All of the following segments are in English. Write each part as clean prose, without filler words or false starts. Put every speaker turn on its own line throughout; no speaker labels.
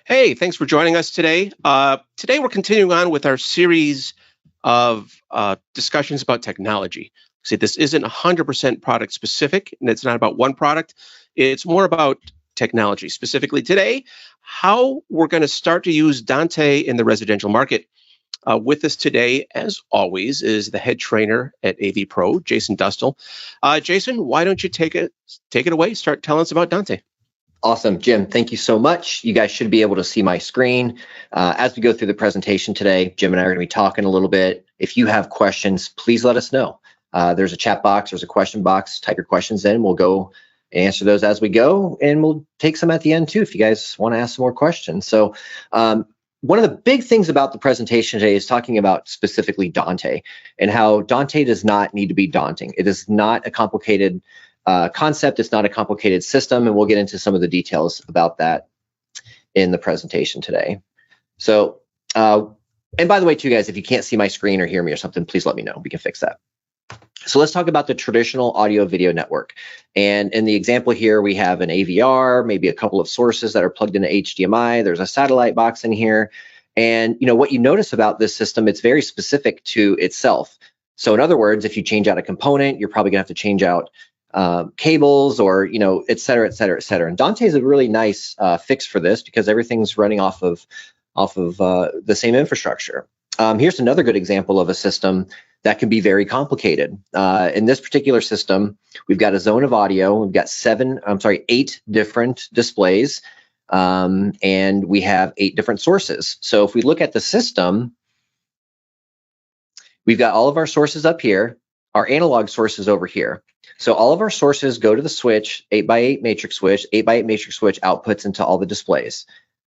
Hey, thanks for joining us today. Today we're continuing on with our series of discussions about technology. See, this isn't 100% product specific, and it's not about one product. It's more about technology. Specifically today, how we're going to start to use Dante in the residential market. With us today, as always, is the head trainer at AV Pro, Jason Dustal. Jason, why don't you take it away? Start telling us about Dante.
Awesome, Jim. Thank you so much. You guys should be able to see my screen. As we go through the presentation today, Jim and I are going to be talking a little bit. If you have questions, please let us know. There's a chat box, there's a question box. Type your questions in. We'll go answer those as we go, and we'll take some at the end too if you guys want to ask some more questions. So one of the big things about the presentation today is talking about specifically Dante and how Dante does not need to be daunting. It is not a complicated concept. It's not a complicated system, and we'll get into some of the details about that in the presentation today. So, and by the way, too, guys, if you can't see my screen or hear me or something, please let me know. We can fix that. So let's talk about the traditional audio video network. And in the example here, we have an AVR, maybe a couple of sources that are plugged into HDMI. There's a satellite box in here. And what you notice about this system, it's very specific to itself. So in other words, if you change out a component, you're probably gonna have to change out cables or, et cetera, et cetera, et cetera. And Dante is a really nice fix for this because everything's running off of the same infrastructure. Here's another good example of a system that can be very complicated. In this particular system, we've got a zone of audio. We've got 8 different displays, and we have 8 different sources. So if we look at the system, we've got all of our sources up here, our analog sources over here. So all of our sources go to the switch, 8x8 matrix switch, 8x8 matrix switch outputs into all the displays.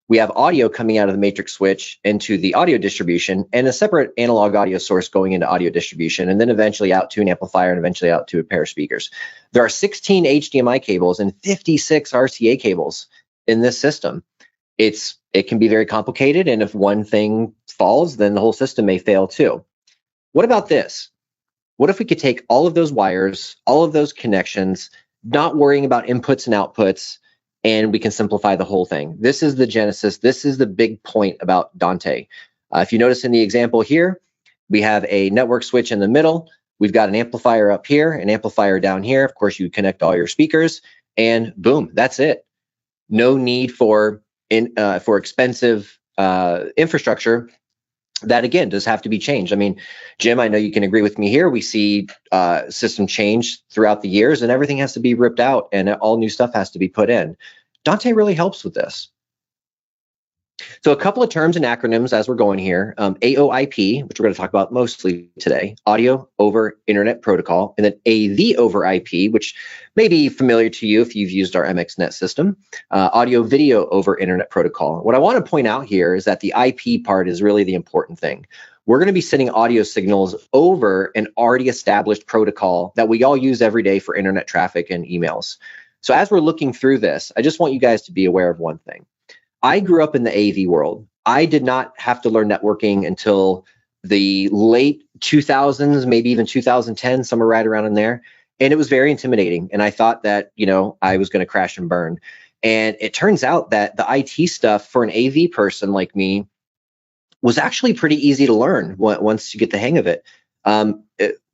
We have audio coming out of the matrix switch into the audio distribution and a separate analog audio source going into audio distribution, and then eventually out to an amplifier and eventually out to a pair of speakers. There are 16 HDMI cables and 56 RCA cables in this system. It can be very complicated, and if one thing falls, then the whole system may fail too. What about this? What if we could take all of those wires, all of those connections, not worrying about inputs and outputs, and we can simplify the whole thing? This is the genesis. This is the big point about Dante. If you notice in the example here, we have a network switch in the middle. We've got an amplifier up here, an amplifier down here. Of course, you connect all your speakers, and boom, that's it. No need for expensive infrastructure. That again does have to be changed. I mean, Jim, I know you can agree with me here. We see system change throughout the years, and everything has to be ripped out, and all new stuff has to be put in. Dante really helps with this. So a couple of terms and acronyms as we're going here. AOIP, which we're going to talk about mostly today, Audio over Internet Protocol, and then AV over IP, which may be familiar to you if you've used our MXnet system, Audio Video over Internet Protocol. What I want to point out here is that the IP part is really the important thing. We're going to be sending audio signals over an already established protocol that we all use every day for internet traffic and emails. So as we're looking through this, I just want you guys to be aware of one thing. I grew up in the AV world. I did not have to learn networking until the late 2000s, maybe even 2010, somewhere right around in there. And it was very intimidating. And I thought that, I was going to crash and burn. And it turns out that the IT stuff for an AV person like me was actually pretty easy to learn once you get the hang of it.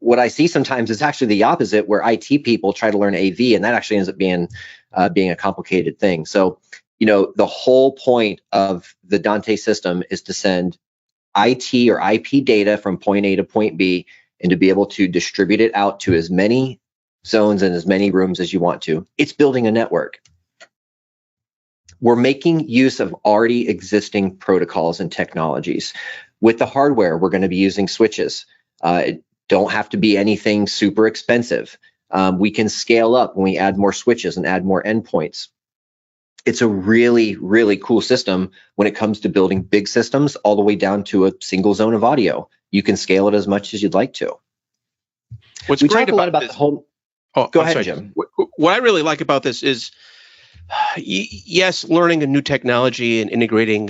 What I see sometimes is actually the opposite, where IT people try to learn AV, and that actually ends up being a complicated thing. So, the whole point of the Dante system is to send IT or IP data from point A to point B, and to be able to distribute it out to as many zones and as many rooms as you want to. It's building a network. We're making use of already existing protocols and technologies. With the hardware, we're going to be using switches. It don't have to be anything super expensive. We can scale up when we add more switches and add more endpoints. It's a really, really cool system when it comes to building big systems all the way down to a single zone of audio. You can scale it as much as you'd like to.
What's great about this,
the whole.
Oh,
go ahead, Jim.
What I really like about this is, yes, learning a new technology and integrating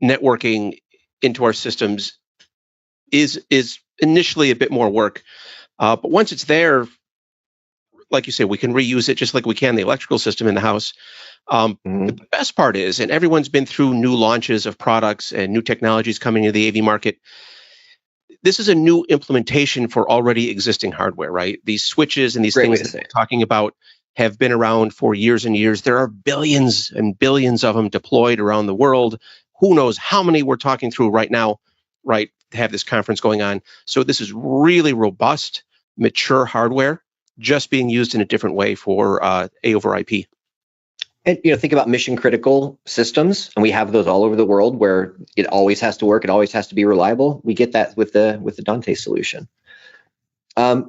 networking into our systems is initially a bit more work, but once it's there, like you say, we can reuse it just like we can the electrical system in the house. The best part is, and everyone's been through new launches of products and new technologies coming into the AV market, this is a new implementation for already existing hardware, right? These switches and these
Great way
things
to
that
say
we're talking about have been around for years and years. There are billions and billions of them deployed around the world. Who knows how many we're talking through right now, right, to have this conference going on. So this is really robust, mature hardware just being used in a different way for A over IP.
And think about mission critical systems, and we have those all over the world where it always has to work, it always has to be reliable. We get that with the Dante solution.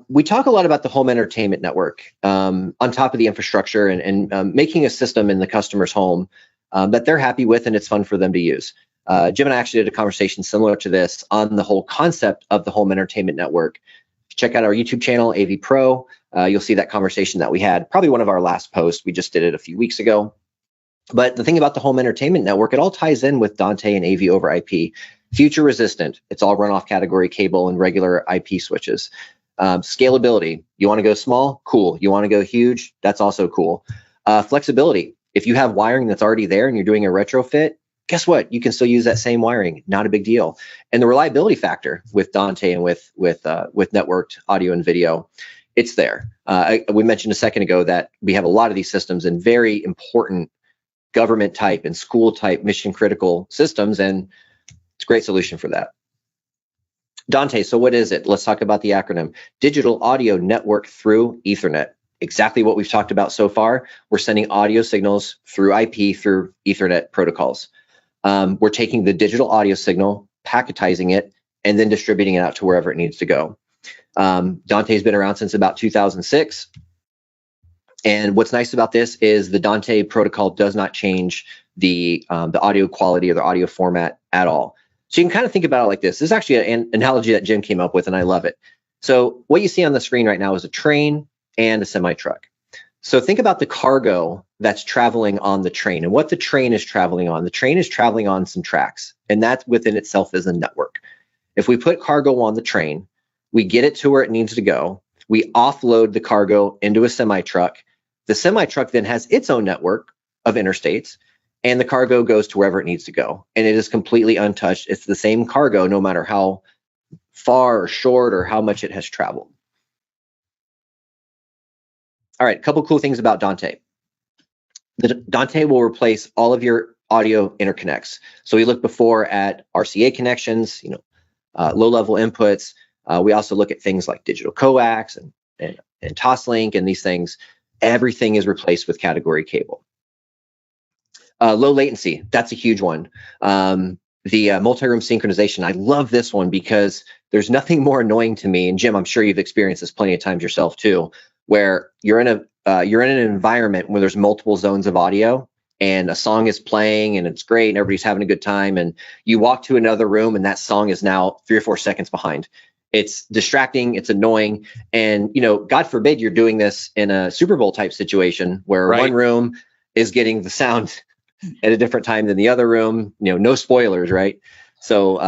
We talk a lot about the home entertainment network on top of the infrastructure and making a system in the customer's home that they're happy with and it's fun for them to use. Jim and I actually did a conversation similar to this on the whole concept of the home entertainment network. Check out our YouTube channel, AV Pro. You'll see that conversation that we had, probably one of our last posts. We just did it a few weeks ago. But the thing about the home entertainment network, it all ties in with Dante and AV over IP. Future resistant, it's all run off category cable and regular IP switches. Scalability, you want to go small? Cool. You want to go huge? That's also cool. Flexibility, if you have wiring that's already there and you're doing a retrofit, guess what? You can still use that same wiring. Not a big deal. And the reliability factor with Dante and with networked audio and video, it's there. We mentioned a second ago that we have a lot of these systems in very important government type and school type mission critical systems, and it's a great solution for that. Dante, so what is it? Let's talk about the acronym. Digital Audio Network through Ethernet. Exactly what we've talked about so far. We're sending audio signals through IP through Ethernet protocols. We're taking the digital audio signal, packetizing it, and then distributing it out to wherever it needs to go. Dante's been around since about 2006. And what's nice about this is the Dante protocol does not change the audio quality or the audio format at all. So you can kind of think about it like this. This is actually an analogy that Jim came up with, and I love it. So what you see on the screen right now is a train and a semi-truck. So think about the cargo that's traveling on the train and what the train is traveling on. The train is traveling on some tracks, and that within itself is a network. If we put cargo on the train, we get it to where it needs to go. We offload the cargo into a semi-truck. The semi-truck then has its own network of interstates, and the cargo goes to wherever it needs to go. And it is completely untouched. It's the same cargo no matter how far or short or how much it has traveled. All right, a couple cool things about Dante. The Dante will replace all of your audio interconnects. So we looked before at RCA connections, low-level inputs. We also look at things like digital coax and Toslink and these things. Everything is replaced with category cable. Low latency, that's a huge one. The multi-room synchronization, I love this one because there's nothing more annoying to me, and Jim, I'm sure you've experienced this plenty of times yourself too, where you're in an environment where there's multiple zones of audio and a song is playing and it's great and everybody's having a good time, and you walk to another room and that song is now 3 or 4 seconds behind. It's distracting, it's annoying, and God forbid you're doing this in a Super Bowl type situation where one room is getting the sound at a different time than the other room. No spoilers, right? So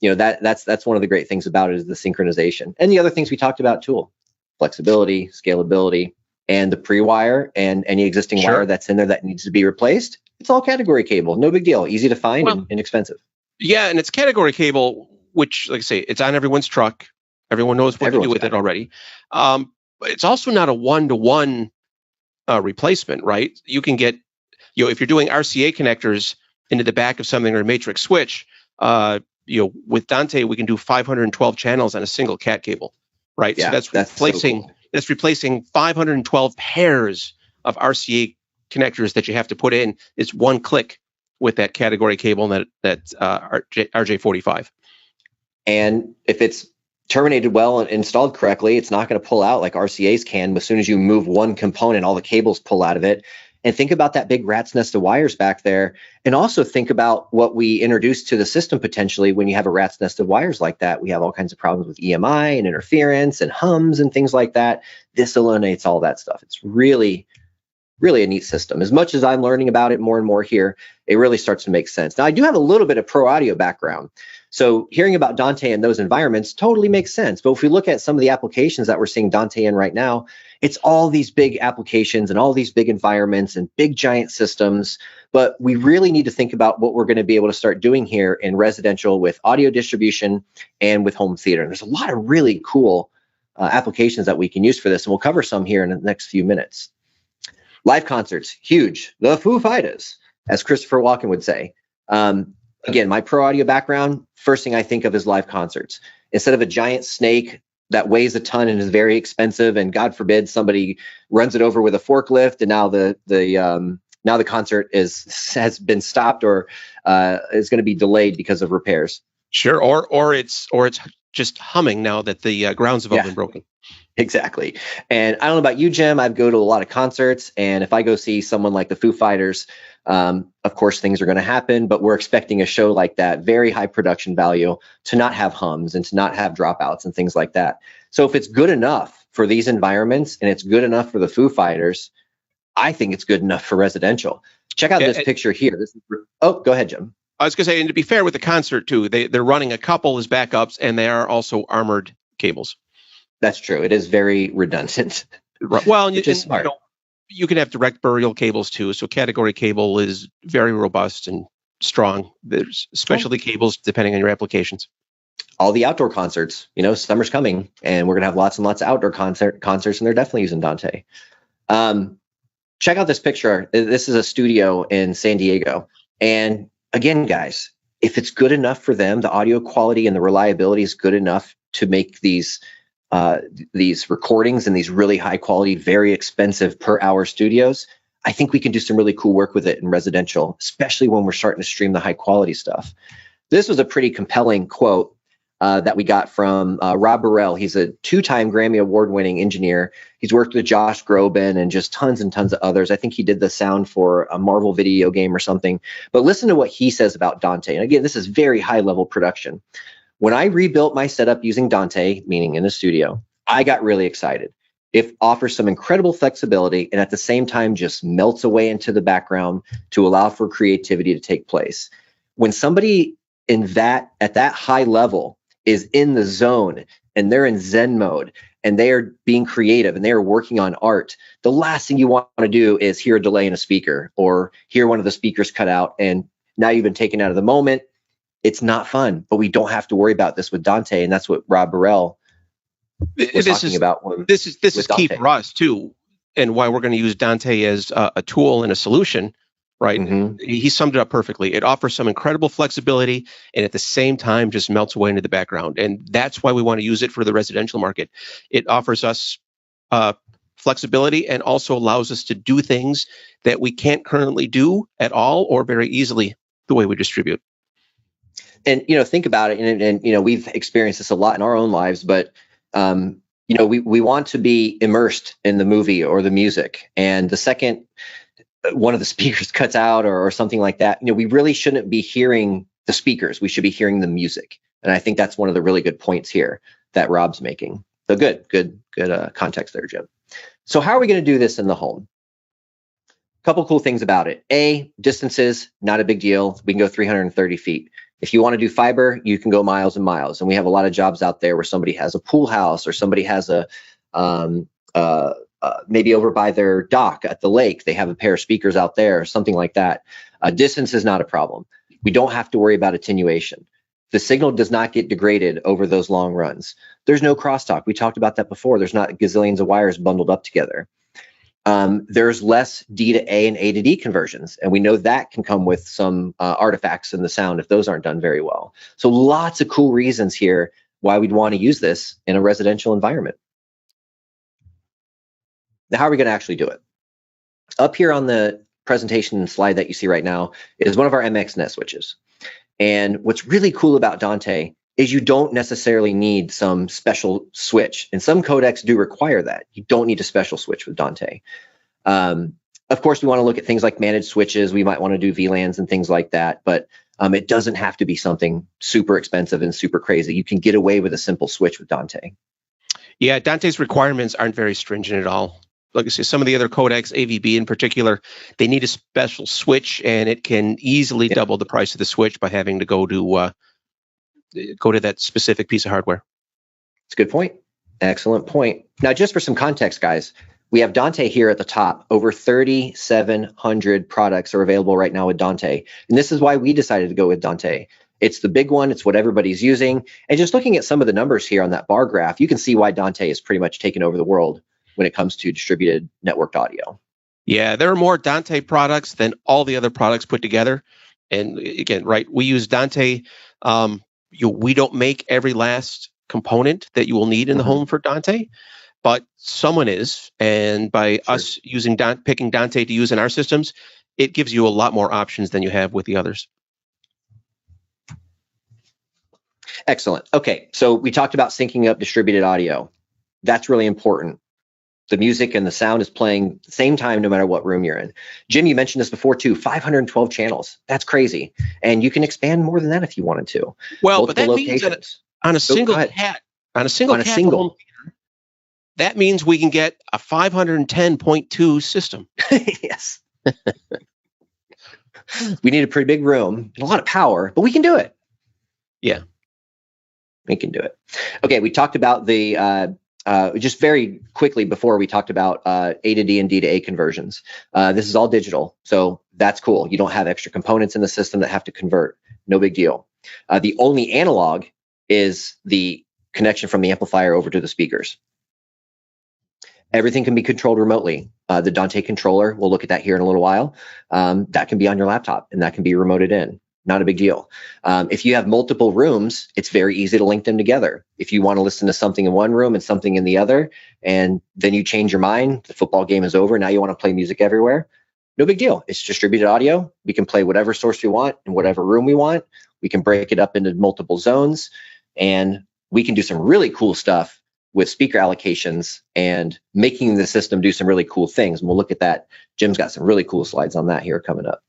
that's one of the great things about it is the synchronization, and the other things we talked about too: flexibility, scalability, and the pre-wire and any existing wire that's in there that needs to be replaced. It's all category cable, no big deal, easy to find and inexpensive.
Yeah, and it's category cable, which, like I say, it's on everyone's truck. Everyone knows what to do with it already. But it's also not a one-to-one replacement, right? You can get, if you're doing RCA connectors into the back of something or a matrix switch, with Dante, we can do 512 channels on a single cat cable, right?
Yeah,
so that's replacing 512 pairs of RCA connectors that you have to put in. It's one click with that category cable and that RJ45.
And if it's terminated well and installed correctly, it's not going to pull out like RCAs can. As soon as you move one component, all the cables pull out of it. And think about that big rat's nest of wires back there. And also think about what we introduced to the system potentially when you have a rat's nest of wires like that. We have all kinds of problems with EMI and interference and hums and things like that. This eliminates all that stuff. It's really, really a neat system. As much as I'm learning about it more and more here, it really starts to make sense. Now, I do have a little bit of pro audio background. So hearing about Dante in those environments totally makes sense. But if we look at some of the applications that we're seeing Dante in right now, it's all these big applications and all these big environments and big giant systems. But we really need to think about what we're going to be able to start doing here in residential with audio distribution and with home theater. And there's a lot of really cool applications that we can use for this. And we'll cover some here in the next few minutes. Live concerts, huge. The Foo Fighters, as Christopher Walken would say. Again, my pro audio background, first thing I think of is live concerts. Instead of a giant snake that weighs a ton and is very expensive, and God forbid somebody runs it over with a forklift, and now the concert has been stopped or is going to be delayed because of repairs.
Sure, or it's just humming now that the grounds have all been broken.
Exactly. And I don't know about you, Jim. I go to a lot of concerts, and if I go see someone like the Foo Fighters, of course, things are going to happen, but we're expecting a show like that, very high production value, to not have hums and to not have dropouts and things like that. So if it's good enough for these environments and it's good enough for the Foo Fighters, I think it's good enough for residential. Check out this picture here. Go ahead, Jim.
I was going to say, and to be fair with the concert too, they're running a couple as backups, and they are also armored cables.
That's true. It is very redundant.
Right. Well,
which is smart.
You can have direct burial cables too. So category cable is very robust and strong. There's specialty cables depending on your applications.
All the outdoor concerts, summer's coming, and we're going to have lots and lots of outdoor concerts, and they're definitely using Dante. Check out this picture. This is a studio in San Diego. And again, guys, if it's good enough for them, the audio quality and the reliability is good enough to make these recordings in these really high quality, very expensive per hour studios, I think we can do some really cool work with it in residential, especially when we're starting to stream the high quality stuff. This was a pretty compelling quote that we got from Rob Burrell. He's a 2-time Grammy Award winning engineer. He's worked with Josh Groban and just tons and tons of others. I think he did the sound for a Marvel video game or something. But listen to what he says about Dante. And again, this is very high level production. When I rebuilt my setup using Dante, meaning in the studio, I got really excited. It offers some incredible flexibility and at the same time just melts away into the background to allow for creativity to take place. When somebody at that high level is in the zone and they're in Zen mode and they are being creative and they are working on art, the last thing you want to do is hear a delay in a speaker or hear one of the speakers cut out and now you've been taken out of the moment. It's not fun, but we don't have to worry about this with Dante, and that's what Rob Burrell was talking about.
This is key for us too, and why we're going to use Dante as a tool and a solution, right? Mm-hmm. He summed it up perfectly. It offers some incredible flexibility, and at the same time, just melts away into the background, and that's why we want to use it for the residential market. It offers us flexibility and also allows us to do things that we can't currently do at all or very easily the way we distribute.
And, think about it. And we've experienced this a lot in our own lives, but, we want to be immersed in the movie or the music. And the second one of the speakers cuts out or something like that, we really shouldn't be hearing the speakers. We should be hearing the music. And I think that's one of the really good points here that Rob's making. So good context there, Jim. So how are we going to do this in the home? Couple cool things about it. Distances, not a big deal. We can go 330 feet. If you want to do fiber, you can go miles and miles. And we have a lot of jobs out there where somebody has a pool house or somebody has maybe over by their dock at the lake, they have a pair of speakers out there or something like that. Distance is not a problem. We don't have to worry about attenuation. The signal does not get degraded over those long runs. There's no crosstalk. We talked about that before. There's not gazillions of wires bundled up together. There's less D to A and A to D conversions. And we know that can come with some artifacts in the sound if those aren't done very well. So lots of cool reasons here why we'd want to use this in a residential environment. Now, how are we going to actually do it? Up here on the presentation slide that you see right now is one of our MXnet switches. And what's really cool about Dante is you don't necessarily need some special switch. And some codecs do require that. You don't need a special switch with Dante. Of course, we want to look at things like managed switches. We might want to do VLANs and things like that, but it doesn't have to be something super expensive and super crazy. You can get away with a simple switch with Dante.
Yeah, Dante's requirements aren't very stringent at all. like I say, some of the other codecs, AVB in particular, they need a special switch, and it can easily double the price of the switch by having to go to that specific piece of hardware.
It's a good point. Excellent point. Now, just for some context, guys, we have Dante here at the top. Over 3,700 products are available right now with Dante. And this is why we decided to go with Dante. It's the big one. It's what everybody's using. And just looking at some of the numbers here on that bar graph, you can see why Dante is pretty much taken over the world when it comes to distributed networked audio.
Yeah, there are more Dante products than all the other products put together. And again, right, we use Dante. We don't make every last component that you will need in the home for Dante, but someone is. And by us using picking Dante to use in our systems, it gives you a lot more options than you have with the others.
Excellent. Okay, so we talked about syncing up distributed audio. That's really important. The music and the sound is playing at the same time no matter what room you're in. Jim, you mentioned this before too, 512 channels. That's crazy. And you can expand more than that if you wanted to.
Well,
Multiple
but that
locations.
means on a single cat, home theater, that means we can get a 510.2 system.
Yes. We need a pretty big room and a lot of power, but we can do it.
Yeah.
We can do it. Okay, we talked about the just very quickly before we talked about A to D and D to A conversions. This is all digital, so that's cool. You don't have extra components in the system that have to convert. No big deal. The only analog is the connection from the amplifier over to the speakers. Everything can be controlled remotely. The Dante controller, we'll look at that here in a little while. That can be on your laptop and that can be remoted in. Not a big deal. If you have multiple rooms, it's very easy to link them together. If you want to listen to something in one room and something in the other, and then you change your mind, the football game is over, now you want to play music everywhere, no big deal. It's distributed audio. We can play whatever source we want in whatever room we want. We can break it up into multiple zones, and we can do some really cool stuff with speaker allocations and making the system do some really cool things. And we'll look at that. Jim's got some really cool slides on that here coming up.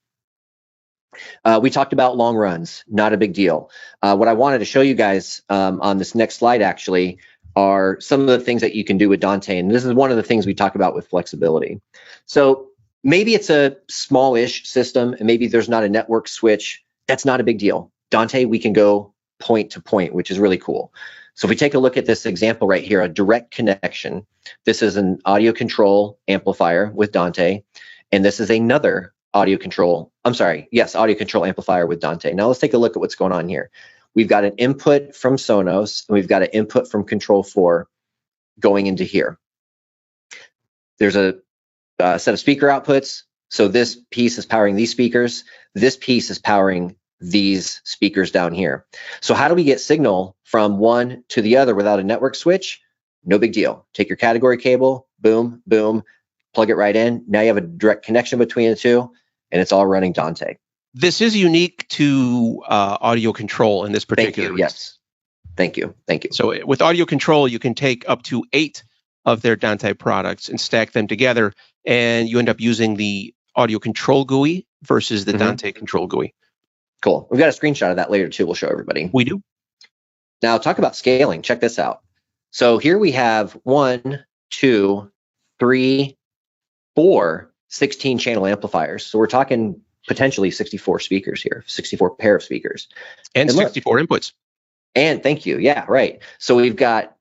We talked about long runs, not a big deal. What I wanted to show you guys on this next slide actually are some of the things that you can do with Dante. And this is one of the things we talk about with flexibility. So maybe it's a small-ish system and maybe there's not a network switch. That's not a big deal. Dante, we can go point to point, which is really cool. So if we take a look at this example right here, a direct connection, this is an AudioControl amplifier with Dante, and this is another AudioControl amplifier with Dante. Now let's take a look at what's going on here. We've got an input from Sonos, and we've got an input from Control 4 going into here. There's a set of speaker outputs. So this piece is powering these speakers. This piece is powering these speakers down here. So how do we get signal from one to the other without a network switch? No big deal. Take your category cable, boom, boom, plug it right in. Now you have a direct connection between the two, and it's all running Dante.
This is unique to AudioControl in this particular.
Thank you. Yes. Thank you. Thank you.
So with AudioControl, you can take up to 8 of their Dante products and stack them together, and you end up using the AudioControl GUI versus the Dante Control GUI.
Cool. We've got a screenshot of that later too. We'll show everybody.
We do.
Now talk about scaling. Check this out. So here we have 1, 2, 3, 4 16-channel amplifiers. So we're talking potentially 64 speakers here, 64 pair of speakers.
And 64 inputs.
And thank you. Yeah, right. So we've got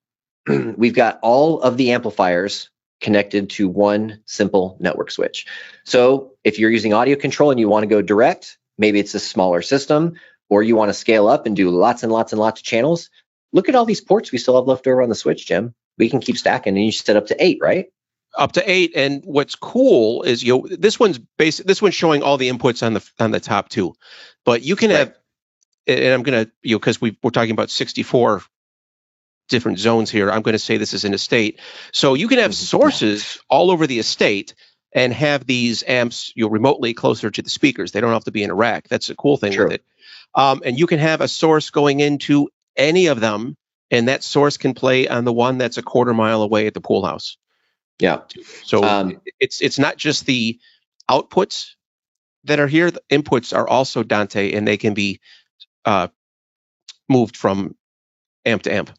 all of the amplifiers connected to one simple network switch. So if you're using AudioControl and you want to go direct, maybe it's a smaller system, or you want to scale up and do lots and lots and lots of channels. Look at all these ports we still have left over on the switch, Jim. We can keep stacking, and you set up to 8, right?
Up to 8. And what's cool is this one's showing all the inputs on the top two, but you can have, and I'm gonna because we're talking about 64 different zones here. I'm going to say this is an estate, so you can have sources all over the estate and have these amps remotely closer to the speakers. They don't have to be in a rack. That's a cool thing with it. And you can have a source going into any of them, and that source can play on the one that's a quarter mile away at the pool house.
Yeah.
So it's not just the outputs that are here. The inputs are also Dante, and they can be moved from amp to amp.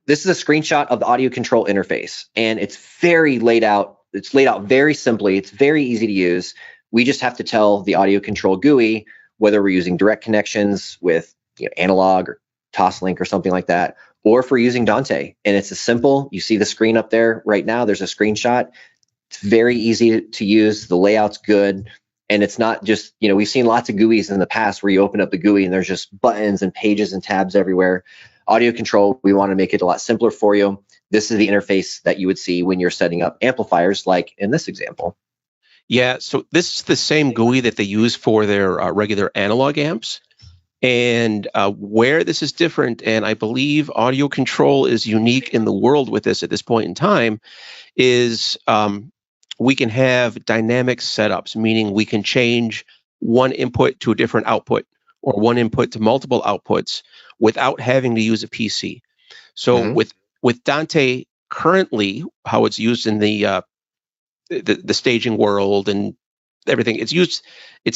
this is a screenshot of the audio control interface, and it's very laid out. It's laid out very simply. It's very easy to use. We just have to tell the audio control GUI whether we're using direct connections with analog or Toslink or something like that, or if we're using Dante. And it's as simple. You see the screen up there right now. There's a screenshot. It's very easy to use. The layout's good. And it's not just, we've seen lots of GUIs in the past where you open up the GUI and there's just buttons and pages and tabs everywhere. Audio control, we want to make it a lot simpler for you. This is the interface that you would see when you're setting up amplifiers, like in this example.
Yeah, so this is the same GUI that they use for their regular analog amps. And where this is different, and I believe audio control is unique in the world with this at this point in time, is we can have dynamic setups, meaning we can change one input to a different output or one input to multiple outputs without having to use a PC. So with Dante currently, how it's used in the staging world and everything, it's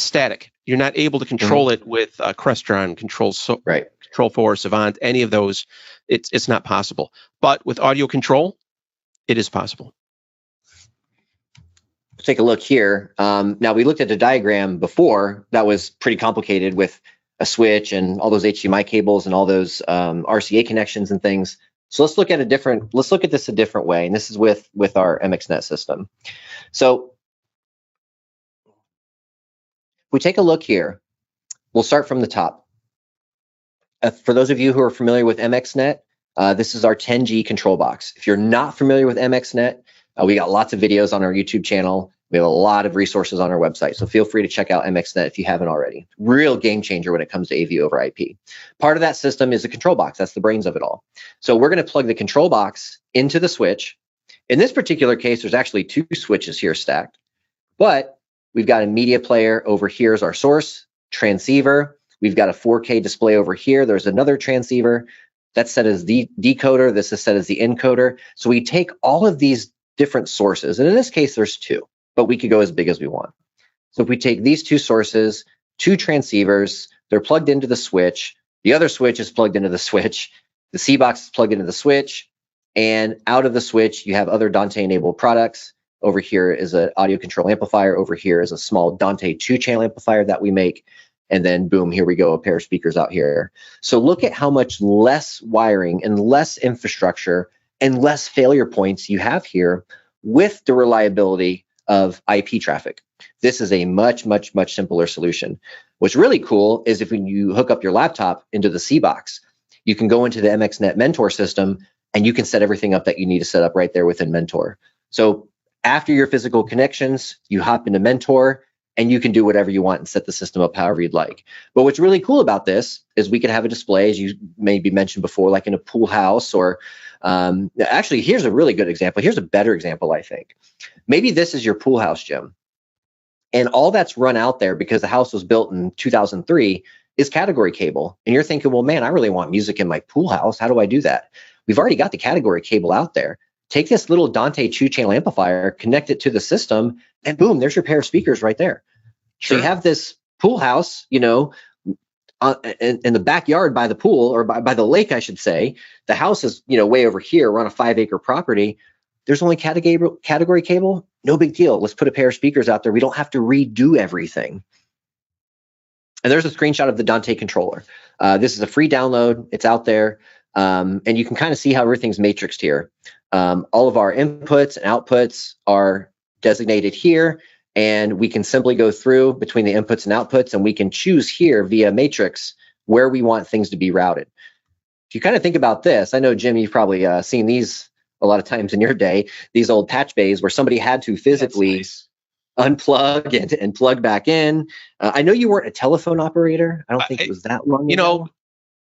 static. You're not able to control it with Crestron, Control 4, Savant, any of those. It's not possible. But with audio control, it is possible.
Take a look here. Now, we looked at the diagram before. That was pretty complicated with a switch and all those HDMI cables and all those RCA connections and things. So let's look at this a different way. And this is with our MXnet system. So if we take a look here, we'll start from the top. For those of you who are familiar with MXnet, this is our 10G control box. If you're not familiar with MXnet, we got lots of videos on our YouTube channel. We have a lot of resources on our website. So feel free to check out MXnet if you haven't already. Real game changer when it comes to AV over IP. Part of that system is a control box. That's the brains of it all. So we're going to plug the control box into the switch. In this particular case, there's actually two switches here stacked. But we've got a media player over here as our source, transceiver. We've got a 4K display over here. There's another transceiver. That's set as the decoder. This is set as the encoder. So we take all of these different sources, and in this case, there's two, but we could go as big as we want. So if we take these two sources, two transceivers, they're plugged into the switch. The other switch is plugged into the switch. The C box is plugged into the switch, and out of the switch, you have other Dante-enabled products. Over here is an AudioControl amplifier. Over here is a small Dante 2-channel amplifier that we make. And then boom, here we go, a pair of speakers out here. So look at how much less wiring and less infrastructure and less failure points you have here with the reliability of IP traffic. This is a much, much, much simpler solution. What's really cool is if when you hook up your laptop into the C box, you can go into the MXnet Mentor system and you can set everything up that you need to set up right there within Mentor. So after your physical connections, you hop into Mentor and you can do whatever you want and set the system up however you'd like. But what's really cool about this is we can have a display, as you maybe mentioned before, like in a pool house, or actually, here's a really good example. Here's a better example, I think. Maybe this is your pool house, Jim. And all that's run out there because the house was built in 2003 is category cable. And you're thinking, well, man, I really want music in my pool house. How do I do that? We've already got the category cable out there. Take this little Dante 2-channel amplifier, connect it to the system, and boom, there's your pair of speakers right there. Sure. So you have this pool house, in the backyard by the pool, or by the lake, I should say. The house is, way over here. We're on a 5-acre property. There's only category cable. No big deal. Let's put a pair of speakers out there. We don't have to redo everything. And there's a screenshot of the Dante controller. This is a free download. It's out there. And you can kind of see how everything's matrixed here. All of our inputs and outputs are designated here, and we can simply go through between the inputs and outputs, and we can choose here via matrix where we want things to be routed. If you kind of think about this, I know, Jim, you've probably seen these a lot of times in your day, these old patch bays where somebody had to physically unplug and plug back in. I know you weren't a telephone operator. I don't think it was that long ago.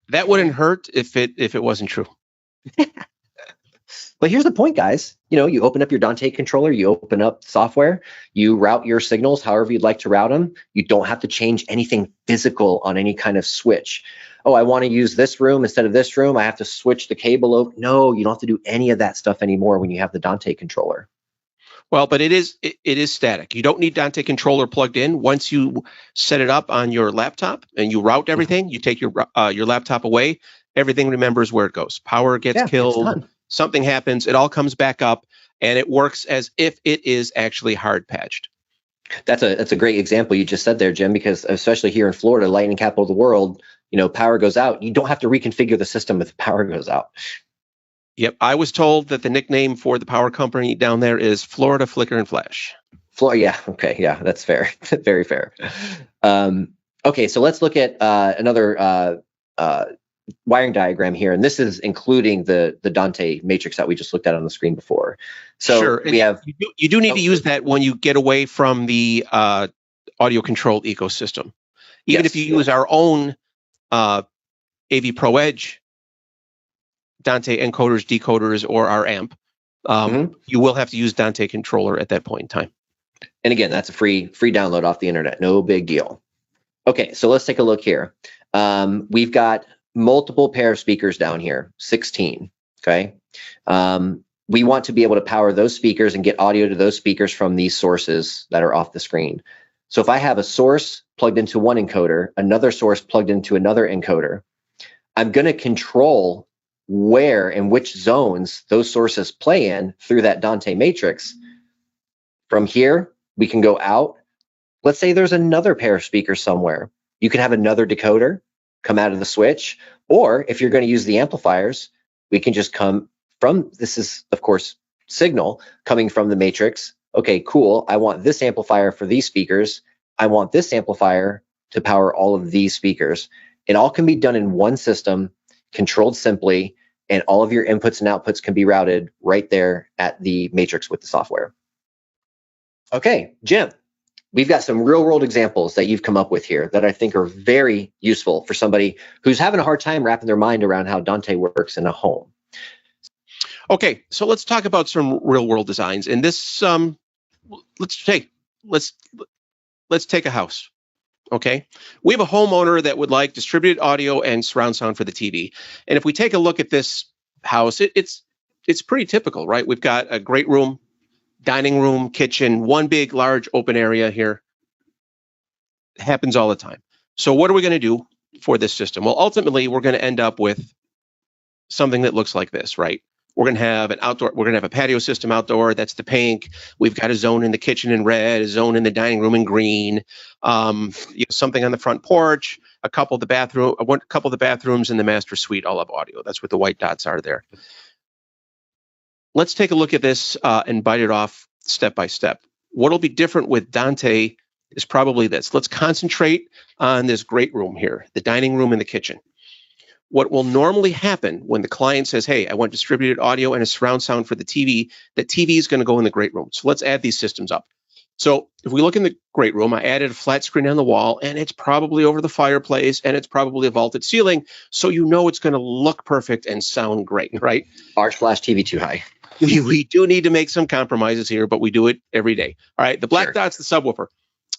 That wouldn't hurt if it wasn't true.
But here's the point, guys. You open up your Dante controller, you open up software, you route your signals however you'd like to route them. You don't have to change anything physical on any kind of switch. Oh, I want to use this room instead of this room. I have to switch the cable over. No, you don't have to do any of that stuff anymore when you have the Dante controller.
Well, but it is static. You don't need Dante controller plugged in. Once you set it up on your laptop and you route everything, you take your laptop away, everything remembers where it goes. Power gets
Yeah, it's
killed,
done.
something happens, it all comes back up, and it works as if it is actually hard patched.
That's a great example you just said there, Jim, because especially here in Florida, lightning capital of the world, power goes out. You don't have to reconfigure the system if power goes out.
Yep, I was told that the nickname for the power company down there is Florida Flicker and Flash.
Yeah, okay, yeah, that's fair. Very fair. Okay, so let's look at another wiring diagram here, and this is including the Dante matrix that we just looked at on the screen before. So
sure,
we have
you do need to use that when you get away from the audio control ecosystem. Even if you use our own AV Pro Edge Dante encoders, decoders, or our amp, you will have to use Dante controller at that point in time.
And again, that's a free download off the internet. No big deal. Okay, so let's take a look here. We've got multiple pair of speakers down here, 16. Okay. We want to be able to power those speakers and get audio to those speakers from these sources that are off the screen. So if I have a source plugged into one encoder, another source plugged into another encoder, I'm going to control where and which zones those sources play in through that Dante matrix. From here, we can go out. Let's say there's another pair of speakers somewhere. You can have another decoder come out of the switch, or if you're going to use the amplifiers, we can just come from, this is of course signal coming from the matrix. Okay, cool. I want this amplifier for these speakers. I want this amplifier to power all of these speakers. It all can be done in one system, controlled simply, and all of your inputs and outputs can be routed right there at the matrix with the software. Okay, Jim, we've got some real world examples that you've come up with here that I think are very useful for somebody who's having a hard time wrapping their mind around how Dante works in a home.
Okay, so let's talk about some real world designs. And this, let's take a house. Okay, we have a homeowner that would like distributed audio and surround sound for the TV. And if we take a look at this house, it's pretty typical, right? We've got a great room, dining room, kitchen, one big, large open area here. It happens all the time. So what are we going to do for this system? Well, ultimately, we're going to end up with something that looks like this, right? We're going to have an outdoor, we're going to have a patio system outdoor. That's the pink. We've got a zone in the kitchen in red, a zone in the dining room in green, something on the front porch, a couple of the bathrooms in the master suite all have audio. That's what the white dots are there. Let's take a look at this and bite it off step by step. What'll be different with Dante is probably this. Let's concentrate on this great room here, the dining room and the kitchen. What will normally happen when the client says, hey, I want distributed audio and a surround sound for the TV, that TV is going to go in the great room. So let's add these systems up. So if we look in the great room, I added a flat screen on the wall, and it's probably over the fireplace, and it's probably a vaulted ceiling. So you know it's going to look perfect and sound great, right?
Arch flash TV too high.
We do need to make some compromises here, but we do it every day. All right, the black dot's the subwoofer.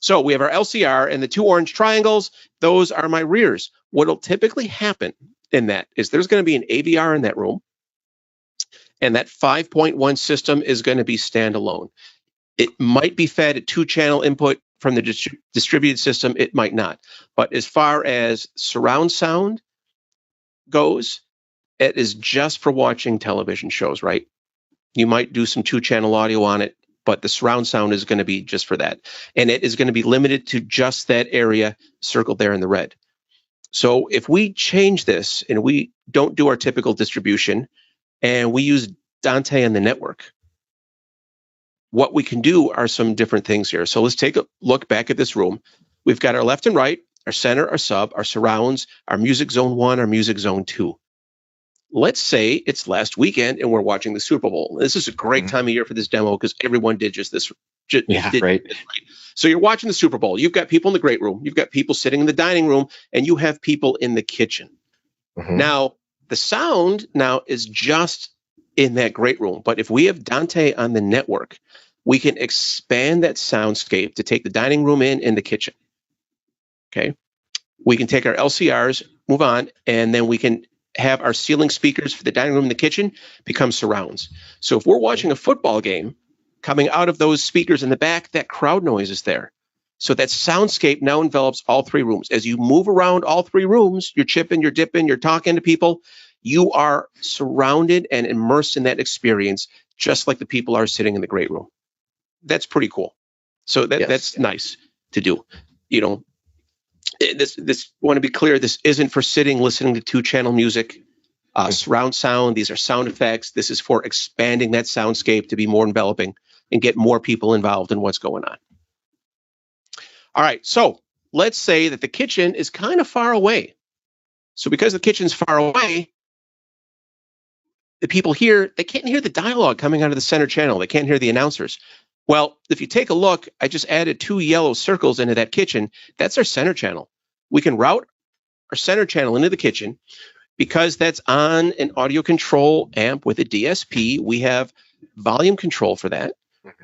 So we have our LCR and the two orange triangles. Those are my rears. What'll typically happen in that is there's going to be an AVR in that room, and that 5.1 system is going to be standalone. It might be fed a 2-channel input from the distributed system. It might not. But as far as surround sound goes, it is just for watching television shows, right? You might do some 2-channel audio on it, but the surround sound is going to be just for that. And it is going to be limited to just that area circled there in the red. So if we change this and we don't do our typical distribution and we use Dante on the network, what we can do are some different things here. So let's take a look back at this room. We've got our left and right, our center, our sub, our surrounds, our music zone 1, our music zone 2. Let's say it's last weekend and we're watching the Super Bowl. This is a great time of year for this demo because everyone did just this. Right. So you're watching the Super Bowl. You've got people in the great room. You've got people sitting in the dining room, and you have people in the kitchen. Now, the sound now is just in that great room. But if we have Dante on the network, we can expand that soundscape to take the dining room in the kitchen. Okay. We can take our LCRs, move on, and then we can have our ceiling speakers for the dining room and the kitchen become surrounds. So if we're watching a football game, coming out of those speakers in the back, that crowd noise is there. So that soundscape now envelops all three rooms. As you move around all three rooms, you're chipping, you're dipping, you're talking to people, you are surrounded and immersed in that experience, just like the people are sitting in the great room. That's pretty cool. So that's nice to do. You know, this want to be clear, this isn't for sitting, listening to 2-channel music, surround sound. These are sound effects. This is for expanding that soundscape to be more enveloping and get more people involved in what's going on. All right, so let's say that the kitchen is kind of far away. So because the kitchen's far away, the people here, they can't hear the dialogue coming out of the center channel. They can't hear the announcers. Well, if you take a look, I just added 2 yellow circles into that kitchen. That's our center channel. We can route our center channel into the kitchen. Because that's on an audio control amp with a DSP, we have volume control for that.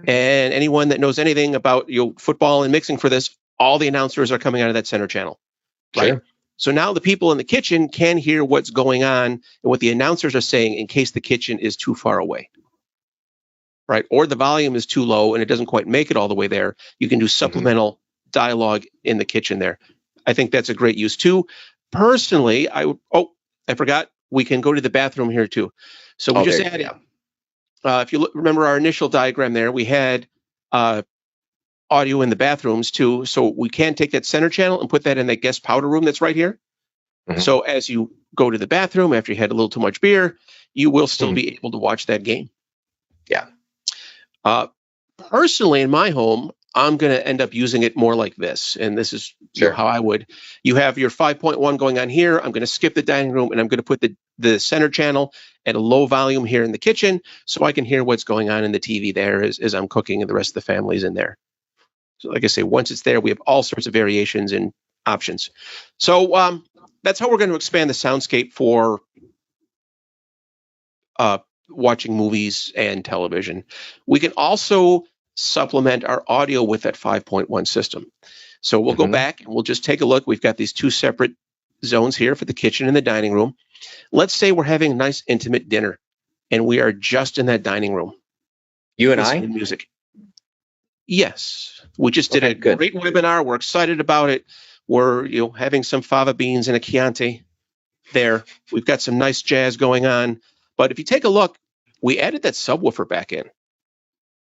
And anyone that knows anything about football and mixing for this, all the announcers are coming out of that center channel, right?
Sure.
So now the people in the kitchen can hear what's going on and what the announcers are saying in case the kitchen is too far away, right? Or the volume is too low and it doesn't quite make it all the way there. You can do supplemental dialogue in the kitchen there. I think that's a great use too. Personally, I forgot, we can go to the bathroom here too. So we just added, if you remember our initial diagram there, we had audio in the bathrooms too. So we can take that center channel and put that in that guest powder room that's right here. So as you go to the bathroom after you had a little too much beer, you will still be able to watch that game.
Yeah.
Personally, in my home, I'm going to end up using it more like this. And this is how I would. You have your 5.1 going on here. I'm going to skip the dining room and I'm going to put the center channel at a low volume here in the kitchen so I can hear what's going on in the TV there as I'm cooking and the rest of the family's in there. So like I say, once it's there, we have all sorts of variations and options. So that's how we're going to expand the soundscape for watching movies and television. We can also supplement our audio with that 5.1 system. So we'll go back and we'll just take a look. We've got these 2 separate zones here for the kitchen and the dining room. Let's say we're having a nice intimate dinner and we are just in that dining room.
You and I?
Music. Yes. We just did a great webinar. We're excited about it. We're having some fava beans and a Chianti there. We've got some nice jazz going on. But if you take a look, we added that subwoofer back in.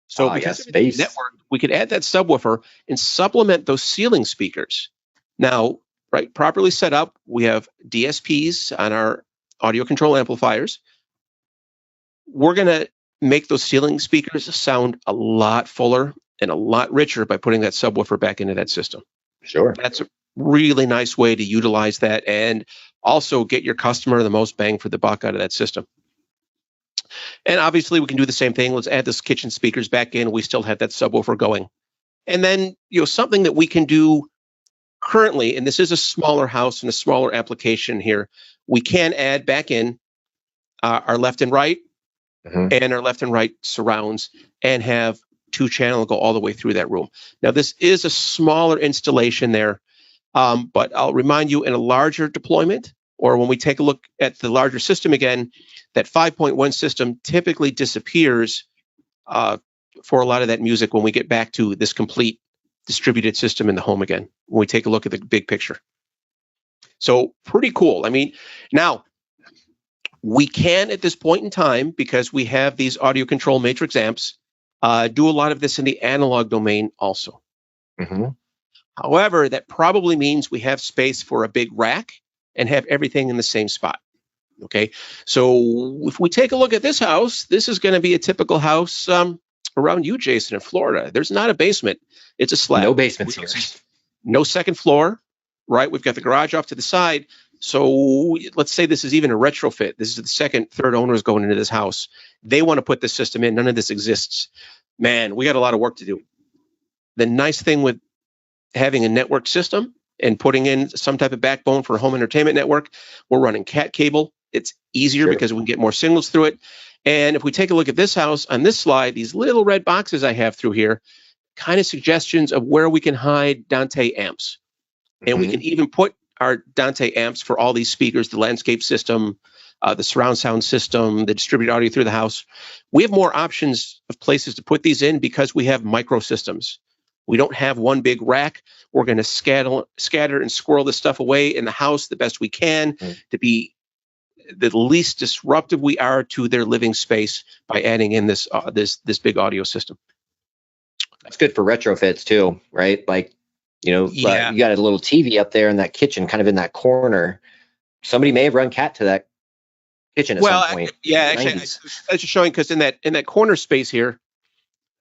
So because of the network, we could add that subwoofer and supplement those ceiling speakers. Now, right, properly set up, we have DSPs on our audio control amplifiers. We're going to make those ceiling speakers sound a lot fuller and a lot richer by putting that subwoofer back into that system.
Sure.
That's a really nice way to utilize that and also get your customer the most bang for the buck out of that system. And obviously, we can do the same thing. Let's add this kitchen speakers back in. We still have that subwoofer going. And then, something that we can do currently, and this is a smaller house and a smaller application here, we can add back in our left and right and our left and right surrounds and have 2-channel go all the way through that room. Now, this is a smaller installation there, but I'll remind you, in a larger deployment, or when we take a look at the larger system again, that 5.1 system typically disappears for a lot of that music when we get back to this complete distributed system in the home again, when we take a look at the big picture. So pretty cool. I mean, now we can, at this point in time, because we have these audio control matrix amps, do a lot of this in the analog domain also. However, that probably means we have space for a big rack and have everything in the same spot. Okay, so if we take a look at this house, this is going to be a typical house around you, Jason, in Florida. There's not a basement. It's a slab.
No basements here.
No second floor, right? We've got the garage off to the side. So let's say this is even a retrofit. This is the second, third owners going into this house. They want to put this system in. None of this exists. Man, we got a lot of work to do. The nice thing with having a network system and putting in some type of backbone for a home entertainment network, we're running cat cable. It's easier because we can get more signals through it. And if we take a look at this house on this slide, these little red boxes I have through here, kind of suggestions of where we can hide Dante amps. And we can even put our Dante amps for all these speakers, the landscape system, the surround sound system, the distributed audio through the house. We have more options of places to put these in because we have micro systems. We don't have one big rack. We're going to scatter and squirrel this stuff away in the house the best we can to be the least disruptive we are to their living space by adding in this big audio system.
That's good for retrofits too, right? Like, you got a little TV up there in that kitchen, kind of in that corner. Somebody may have run cat to that kitchen at some point.
Actually, I was just showing because in that corner space here,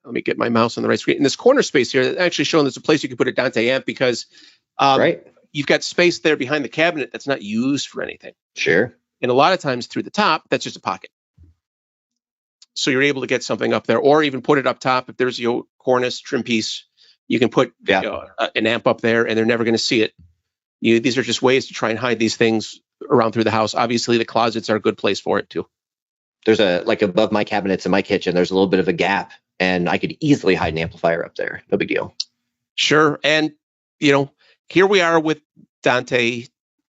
let me get my mouse on the right screen. In this corner space here, it's actually showing there's a place you can put a Dante amp because you've got space there behind the cabinet that's not used for anything.
Sure.
And a lot of times through the top, that's just a pocket. So you're able to get something up there, or even put it up top. If there's your cornice trim piece, you can put an amp up there, and they're never going to see it. These are just ways to try and hide these things around through the house. Obviously, the closets are a good place for it too.
There's above my cabinets in my kitchen, there's a little bit of a gap, and I could easily hide an amplifier up there. No big deal.
Sure. And, here we are with Dante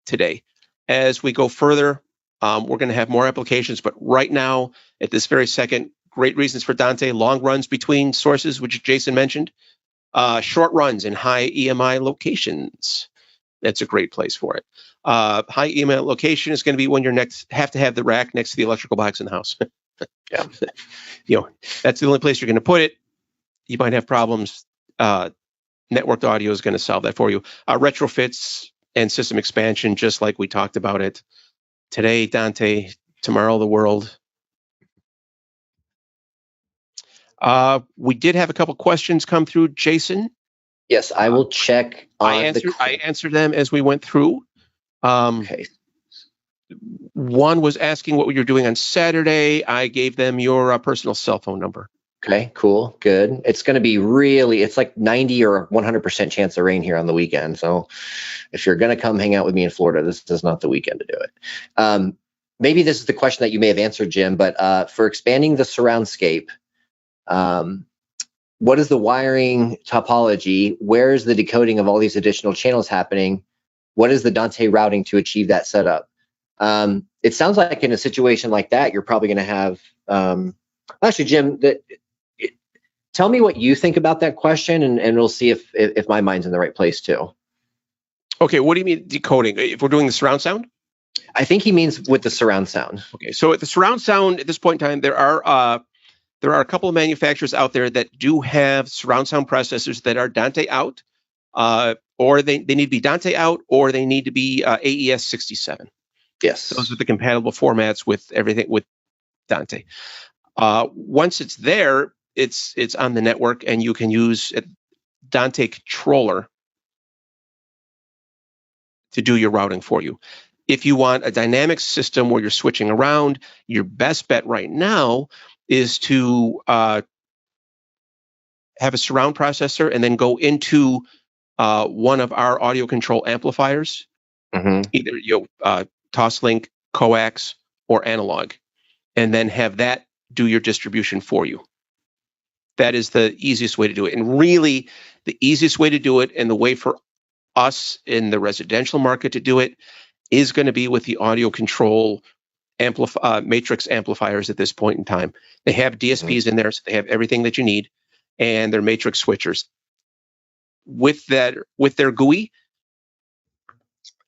today. As we go further, we're going to have more applications, but right now, at this very second, great reasons for Dante: long runs between sources, which Jason mentioned, short runs in high EMI locations. That's a great place for it. High EMI location is going to be when you have to have the rack next to the electrical box in the house. That's the only place you're going to put it. You might have problems. Networked audio is going to solve that for you. Retrofits and system expansion, just like we talked about it. Today, Dante, tomorrow, the world. We did have a couple questions come through, Jason.
Yes, I will check.
I answered them as we went through.
Okay.
One was asking what you're doing on Saturday. I gave them your personal cell phone number.
Okay, cool, good. It's going to be it's like 90 or 100% chance of rain here on the weekend. So if you're going to come hang out with me in Florida, this is not the weekend to do it. Maybe this is the question that you may have answered, Jim, but for expanding the Soundscape, what is the wiring topology? Where is the decoding of all these additional channels happening? What is the Dante routing to achieve that setup? It sounds like in a situation like that, you're probably going to have, actually, Jim, tell me what you think about that question, and we'll see if my mind's in the right place too.
Okay, what do you mean decoding? If we're doing the surround sound?
I think he means with the surround sound.
Okay, so at the surround sound, at this point in time, there are a couple of manufacturers out there that do have surround sound processors that are Dante out, or they need to be Dante out, or they need to be AES 67.
Yes,
those are the compatible formats with everything with Dante. Once it's there, it's on the network, and you can use a Dante controller to do your routing for you. If you want a dynamic system where you're switching around, your best bet right now is to have a surround processor and then go into one of our AudioControl amplifiers, either Toslink, coax, or analog, and then have that do your distribution for you. That is the easiest way to do it. And really, the easiest way to do it, and the way for us in the residential market to do it, is going to be with the AudioControl matrix amplifiers at this point in time. They have DSPs in there, so they have everything that you need, and they're matrix switchers. With their GUI,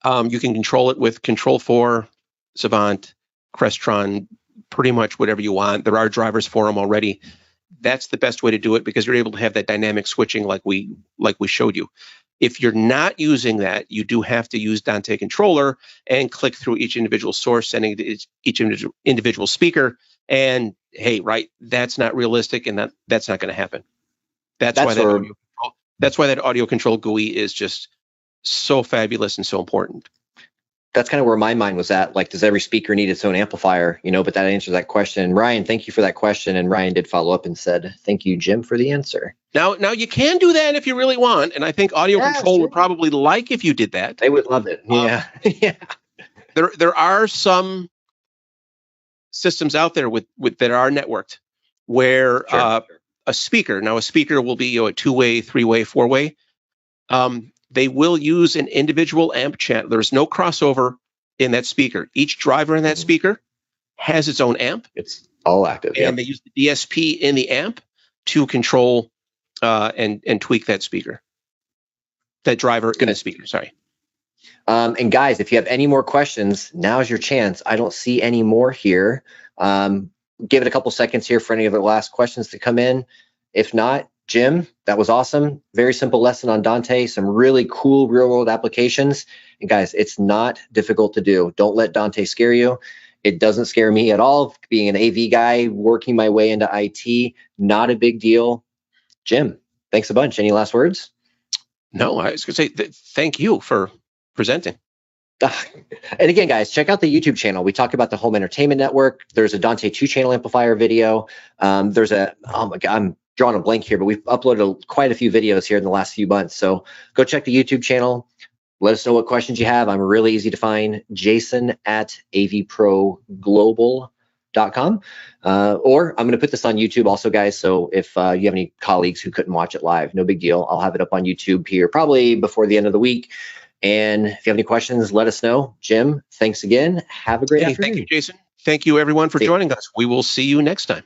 you can control it with Control 4, Savant, Crestron, pretty much whatever you want. There are drivers for them already. That's the best way to do it because you're able to have that dynamic switching like we showed you. If you're not using that, you do have to use Dante Controller and click through each individual source, sending to each individual speaker. And hey, right, that's not realistic, and that's not going to happen. That's why that AudioControl GUI is just so fabulous and so important.
That's kind of where my mind was at. Like, does every speaker need its own amplifier? But that answers that question. Ryan, thank you for that question. And Ryan did follow up and said, thank you, Jim, for the answer.
Now you can do that if you really want. And I think AudioControl would probably like if you did that.
They would love it. Yeah. Yeah.
There are some systems out there with that are networked where a speaker will be a 2-way, 3-way, 4-way. They will use an individual amp channel. There's no crossover in that speaker. Each driver in that speaker has its own amp.
It's all active.
And they use the DSP in the amp to control and tweak that speaker, that driver in the speaker. Sorry.
And guys, if you have any more questions, now's your chance. I don't see any more here. Give it a couple seconds here for any of the last questions to come in. If not, Jim, that was awesome. Very simple lesson on Dante, some really cool real world applications. And guys, it's not difficult to do. Don't let Dante scare you. It doesn't scare me at all. Being an AV guy, working my way into IT, not a big deal. Jim, thanks a bunch. Any last words?
No, I was going to say thank you for presenting.
And again, guys, check out the YouTube channel. We talk about the home entertainment network. There's a Dante 2-channel amplifier video. There's a, oh my God, I'm drawing a blank here, but we've uploaded quite a few videos here in the last few months. So go check the YouTube channel. Let us know what questions you have. I'm really easy to find. Jason at avproglobal.com. Or I'm going to put this on YouTube also, guys. So if you have any colleagues who couldn't watch it live, no big deal. I'll have it up on YouTube here probably before the end of the week. And if you have any questions, let us know. Jim, thanks again. Have a great afternoon.
Thank you, Jason. Thank you, everyone, for joining us. We will see you next time.